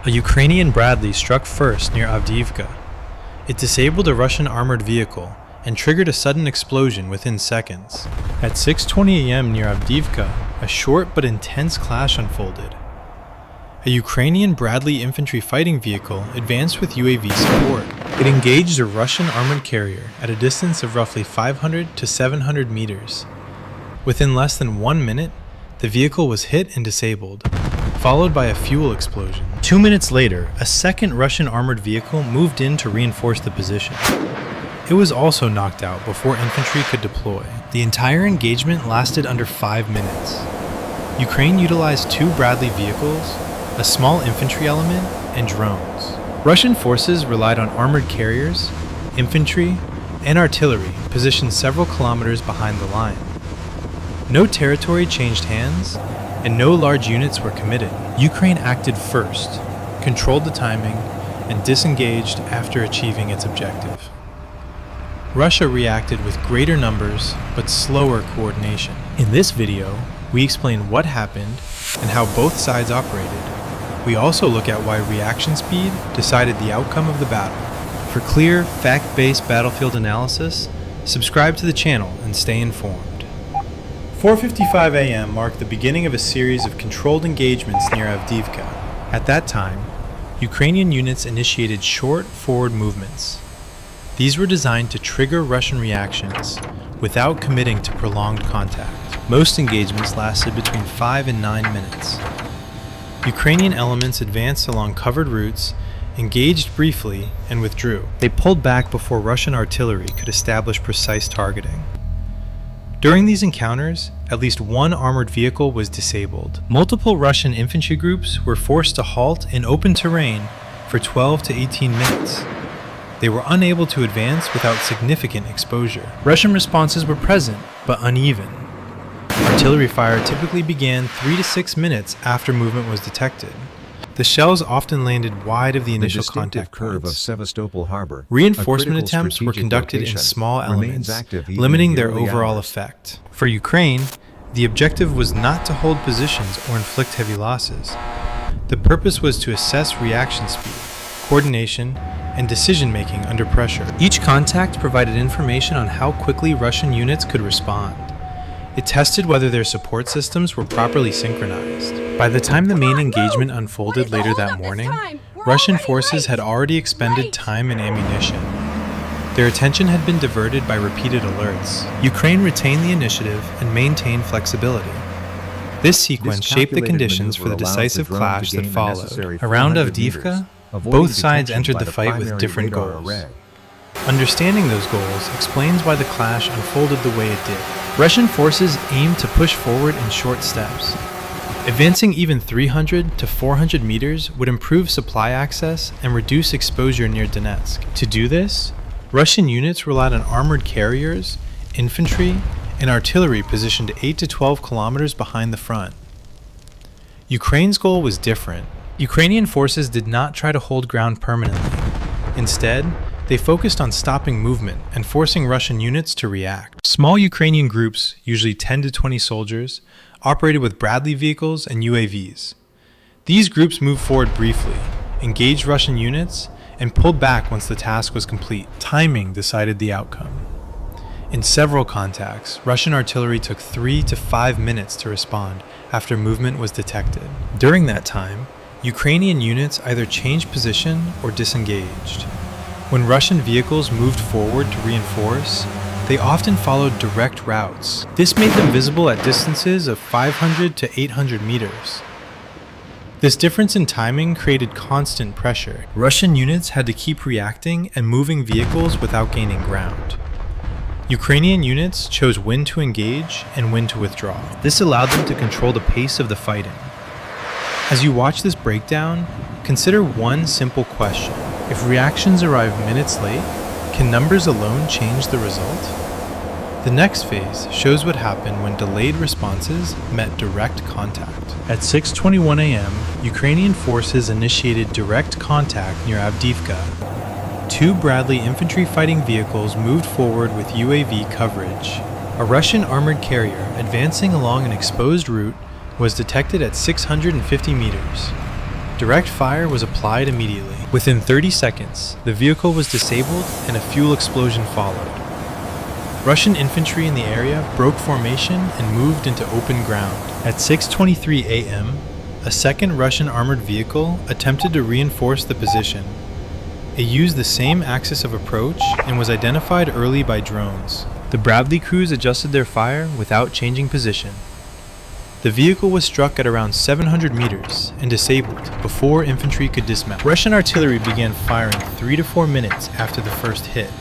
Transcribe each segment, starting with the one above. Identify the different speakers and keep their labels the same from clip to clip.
Speaker 1: A Ukrainian Bradley struck first near Avdiivka. It disabled a Russian armored vehicle and triggered a sudden explosion within seconds. At 6:20 a.m. near Avdiivka, a short but intense clash unfolded. A Ukrainian Bradley infantry fighting vehicle advanced with UAV support. It engaged a Russian armored carrier at a distance of roughly 500 to 700 meters. Within less than 1 minute, the vehicle was hit and disabled, followed by a fuel explosion. 2 minutes later, a second Russian armored vehicle moved in to reinforce the position. It was also knocked out before infantry could deploy. The entire engagement lasted under 5 minutes. Ukraine utilized 2 Bradley vehicles, a small infantry element, and drones. Russian forces relied on armored carriers, infantry, and artillery positioned several kilometers behind the line. No territory changed hands, and no large units were committed. Ukraine acted first, controlled the timing, and disengaged after achieving its objective. Russia reacted with greater numbers, but slower coordination. In this video, we explain what happened and how both sides operated. We also look at why reaction speed decided the outcome of the battle. For clear, fact-based battlefield analysis, subscribe to the channel and stay informed. 4:55 a.m. marked the beginning of a series of controlled engagements near Avdiivka. At that time, Ukrainian units initiated short forward movements. These were designed to trigger Russian reactions without committing to prolonged contact. Most engagements lasted between 5 and 9 minutes. Ukrainian elements advanced along covered routes, engaged briefly, and withdrew. They pulled back before Russian artillery could establish precise targeting. During these encounters, at least 1 armored vehicle was disabled. Multiple Russian infantry groups were forced to halt in open terrain for 12 to 18 minutes. They were unable to advance without significant exposure. Russian responses were present, but uneven. Artillery fire typically began 3 to 6 minutes after movement was detected. The shells often landed wide of the initial contact
Speaker 2: curve of
Speaker 1: points.
Speaker 2: Sevastopol Harbor.
Speaker 1: Reinforcement attempts were conducted in small elements, limiting their overall effect. For Ukraine, the objective was not to hold positions or inflict heavy losses. The purpose was to assess reaction speed, coordination, and decision-making under pressure. Each contact provided information on how quickly Russian units could respond. It tested whether their support systems were properly synchronized. By the time the main engagement unfolded later that morning, Russian forces had already expended time and ammunition. Their attention had been diverted by repeated alerts. Ukraine retained the initiative and maintained flexibility. This sequence shaped the conditions for the decisive clash that followed. Around Avdiivka, both sides entered the fight with different goals. Understanding those goals explains why the clash unfolded the way it did. Russian forces aimed to push forward in short steps. Advancing even 300 to 400 meters would improve supply access and reduce exposure near Donetsk. To do this, Russian units relied on armored carriers, infantry, and artillery positioned 8 to 12 kilometers behind the front. Ukraine's goal was different. Ukrainian forces did not try to hold ground permanently. Instead, they focused on stopping movement and forcing Russian units to react. Small Ukrainian groups, usually 10 to 20 soldiers, operated with Bradley vehicles and UAVs. These groups moved forward briefly, engaged Russian units, and pulled back once the task was complete. Timing decided the outcome. In several contacts, Russian artillery took 3 to 5 minutes to respond after movement was detected. During that time, Ukrainian units either changed position or disengaged. When Russian vehicles moved forward to reinforce, they often followed direct routes. This made them visible at distances of 500 to 800 meters. This difference in timing created constant pressure. Russian units had to keep reacting and moving vehicles without gaining ground. Ukrainian units chose when to engage and when to withdraw. This allowed them to control the pace of the fighting. As you watch this breakdown, consider one simple question. If reactions arrive minutes late, can numbers alone change the result? The next phase shows what happened when delayed responses met direct contact. At 6:21 a.m., Ukrainian forces initiated direct contact near Avdiivka. 2 Bradley infantry fighting vehicles moved forward with UAV coverage. A Russian armored carrier advancing along an exposed route was detected at 650 meters. Direct fire was applied immediately. Within 30 seconds, the vehicle was disabled and a fuel explosion followed. Russian infantry in the area broke formation and moved into open ground. At 6:23 a.m., a second Russian armored vehicle attempted to reinforce the position. It used the same axis of approach and was identified early by drones. The Bradley crews adjusted their fire without changing position. The vehicle was struck at around 700 meters and disabled before infantry could dismount. Russian artillery began firing 3 to 4 minutes after the first hit.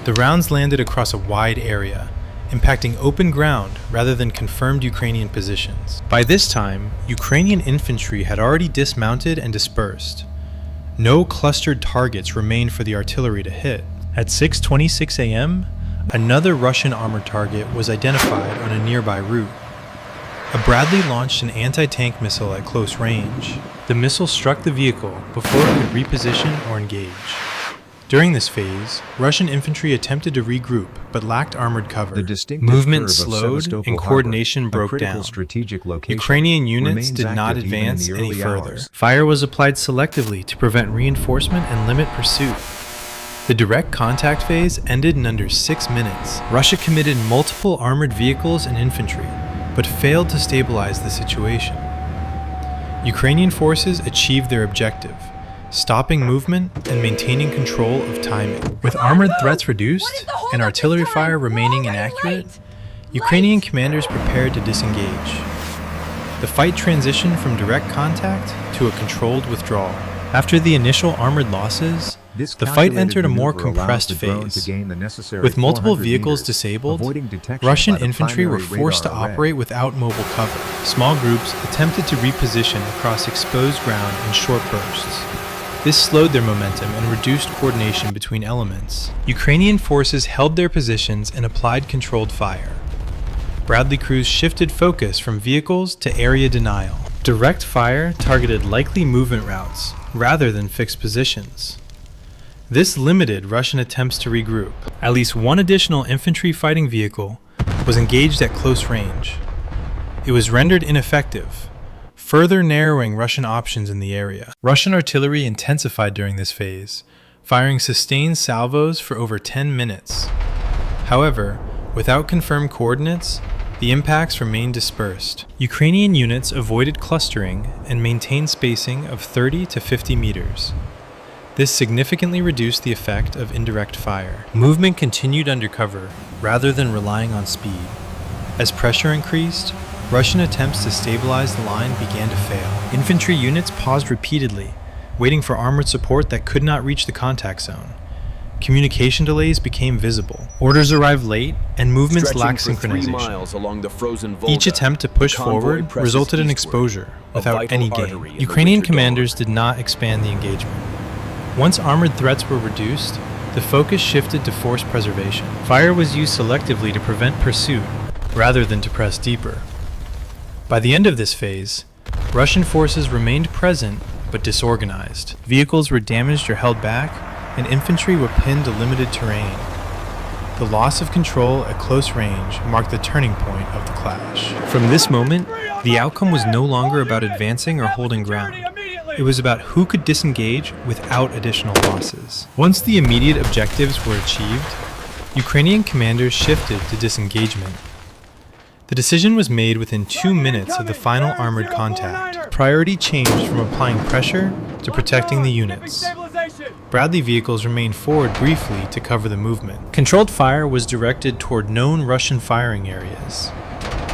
Speaker 1: The rounds landed across a wide area, impacting open ground rather than confirmed Ukrainian positions. By this time, Ukrainian infantry had already dismounted and dispersed. No clustered targets remained for the artillery to hit. At 6:26 a.m., another Russian armored target was identified on a nearby route. A Bradley launched an anti-tank missile at close range. The missile struck the vehicle before it could reposition or engage. During this phase, Russian infantry attempted to regroup but lacked armored cover. Movement slowed and coordination broke down. Ukrainian units did not advance any further. Fire was applied selectively to prevent reinforcement and limit pursuit. The direct contact phase ended in under 6 minutes. Russia committed multiple armored vehicles and infantry, but failed to stabilize the situation. Ukrainian forces achieved their objective, stopping movement and maintaining control of timing. With armored threats reduced and artillery fire remaining inaccurate, Ukrainian commanders prepared to disengage. The fight transitioned from direct contact to a controlled withdrawal. After the initial armored losses, the fight entered a more compressed phase. With multiple vehicles disabled, Russian infantry were forced to operate without mobile cover. Small groups attempted to reposition across exposed ground in short bursts. This slowed their momentum and reduced coordination between elements. Ukrainian forces held their positions and applied controlled fire. Bradley crews shifted focus from vehicles to area denial. Direct fire targeted likely movement routes rather than fixed positions. This limited Russian attempts to regroup. At least one additional infantry fighting vehicle was engaged at close range. It was rendered ineffective, further narrowing Russian options in the area. Russian artillery intensified during this phase, firing sustained salvos for over 10 minutes. However, without confirmed coordinates, the impacts remained dispersed. Ukrainian units avoided clustering and maintained spacing of 30 to 50 meters. This significantly reduced the effect of indirect fire. Movement continued under cover, rather than relying on speed. As pressure increased, Russian attempts to stabilize the line began to fail. Infantry units paused repeatedly, waiting for armored support that could not reach the contact zone. Communication delays became visible. Orders arrived late, and movements lacked synchronization. Each attempt to push forward resulted in exposure, without any gain. Ukrainian commanders did not expand the engagement. Once armored threats were reduced, the focus shifted to force preservation. Fire was used selectively to prevent pursuit, rather than to press deeper. By the end of this phase, Russian forces remained present but disorganized. Vehicles were damaged or held back, and infantry were pinned to limited terrain. The loss of control at close range marked the turning point of the clash. From this moment, the outcome was no longer about advancing or holding ground. It was about who could disengage without additional losses. Once the immediate objectives were achieved, Ukrainian commanders shifted to disengagement. The decision was made within 2 minutes of the final armored contact. Priority changed from applying pressure to protecting the units. Bradley vehicles remained forward briefly to cover the movement. Controlled fire was directed toward known Russian firing areas.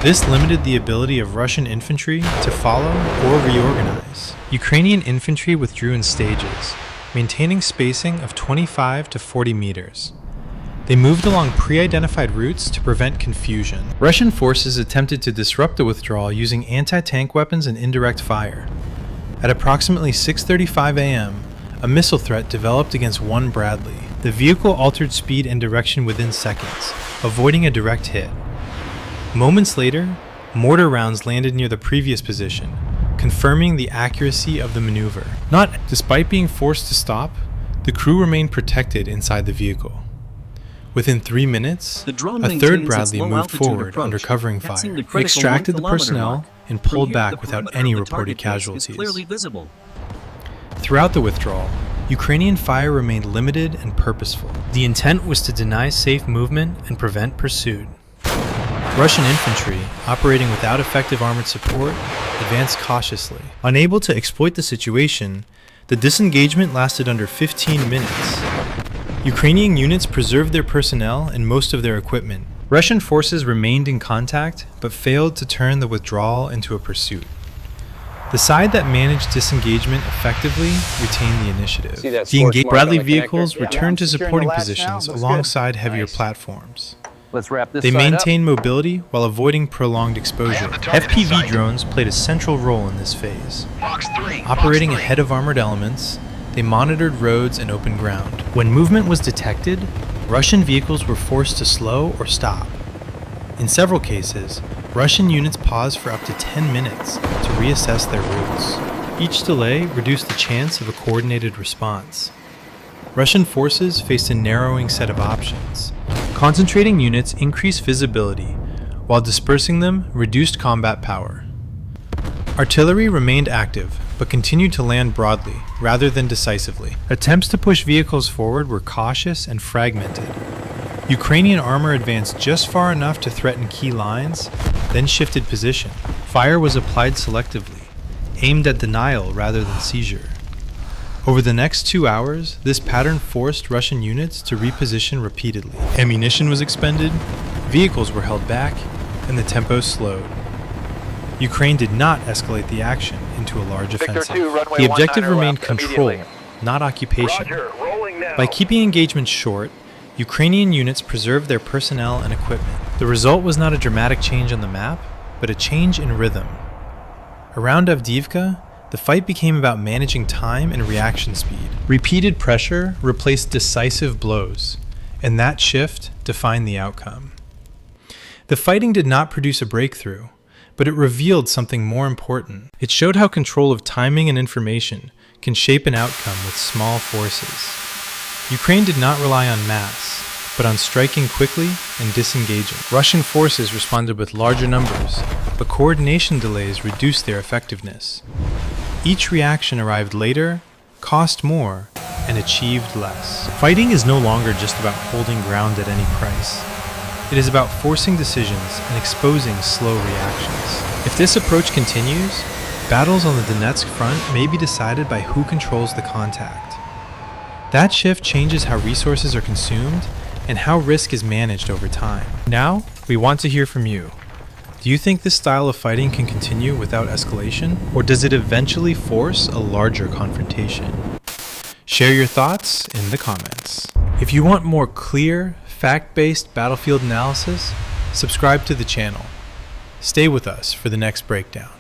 Speaker 1: This limited the ability of Russian infantry to follow or reorganize. Ukrainian infantry withdrew in stages, maintaining spacing of 25 to 40 meters. They moved along pre-identified routes to prevent confusion. Russian forces attempted to disrupt the withdrawal using anti-tank weapons and indirect fire. At approximately 6:35 a.m., a missile threat developed against one Bradley. The vehicle altered speed and direction within seconds, avoiding a direct hit. Moments later, mortar rounds landed near the previous position, confirming the accuracy of the maneuver. Despite being forced to stop, the crew remained protected inside the vehicle. Within 3 minutes, a third Bradley moved forward under covering fire. It extracted the personnel and pulled back without any reported casualties. Throughout the withdrawal, Ukrainian fire remained limited and purposeful. The intent was to deny safe movement and prevent pursuit. Russian infantry, operating without effective armored support, advanced cautiously. Unable to exploit the situation, the disengagement lasted under 15 minutes. Ukrainian units preserved their personnel and most of their equipment. Russian forces remained in contact, but failed to turn the withdrawal into a pursuit. The side that managed disengagement effectively retained the initiative. The engaged Bradley vehicles returned to supporting positions alongside heavier platforms.
Speaker 2: Let's wrap this
Speaker 1: They
Speaker 2: side
Speaker 1: maintained mobility while avoiding prolonged exposure. FPV drones played a central role in this phase. Operating ahead of armored elements, they monitored roads and open ground. When movement was detected, Russian vehicles were forced to slow or stop. In several cases, Russian units paused for up to 10 minutes to reassess their routes. Each delay reduced the chance of a coordinated response. Russian forces faced a narrowing set of options. Concentrating units increased visibility, while dispersing them reduced combat power. Artillery remained active, but continued to land broadly rather than decisively. Attempts to push vehicles forward were cautious and fragmented. Ukrainian armor advanced just far enough to threaten key lines, then shifted position. Fire was applied selectively, aimed at denial rather than seizure. Over the next 2 hours, this pattern forced Russian units to reposition repeatedly. Ammunition was expended, vehicles were held back, and the tempo slowed. Ukraine did not escalate the action into a large offensive. The objective remained control, not occupation. By keeping engagement short, Ukrainian units preserved their personnel and equipment. The result was not a dramatic change on the map, but a change in rhythm. Around Avdiivka, the fight became about managing time and reaction speed. Repeated pressure replaced decisive blows, and that shift defined the outcome. The fighting did not produce a breakthrough, but it revealed something more important. It showed how control of timing and information can shape an outcome with small forces. Ukraine did not rely on mass, but on striking quickly and disengaging. Russian forces responded with larger numbers, but coordination delays reduced their effectiveness. Each reaction arrived later, cost more, and achieved less. Fighting is no longer just about holding ground at any price. It is about forcing decisions and exposing slow reactions. If this approach continues, battles on the Donetsk front may be decided by who controls the contact. That shift changes how resources are consumed and how risk is managed over time. Now, we want to hear from you. Do you think this style of fighting can continue without escalation, or does it eventually force a larger confrontation? Share your thoughts in the comments. If you want more clear, fact-based battlefield analysis, subscribe to the channel. Stay with us for the next breakdown.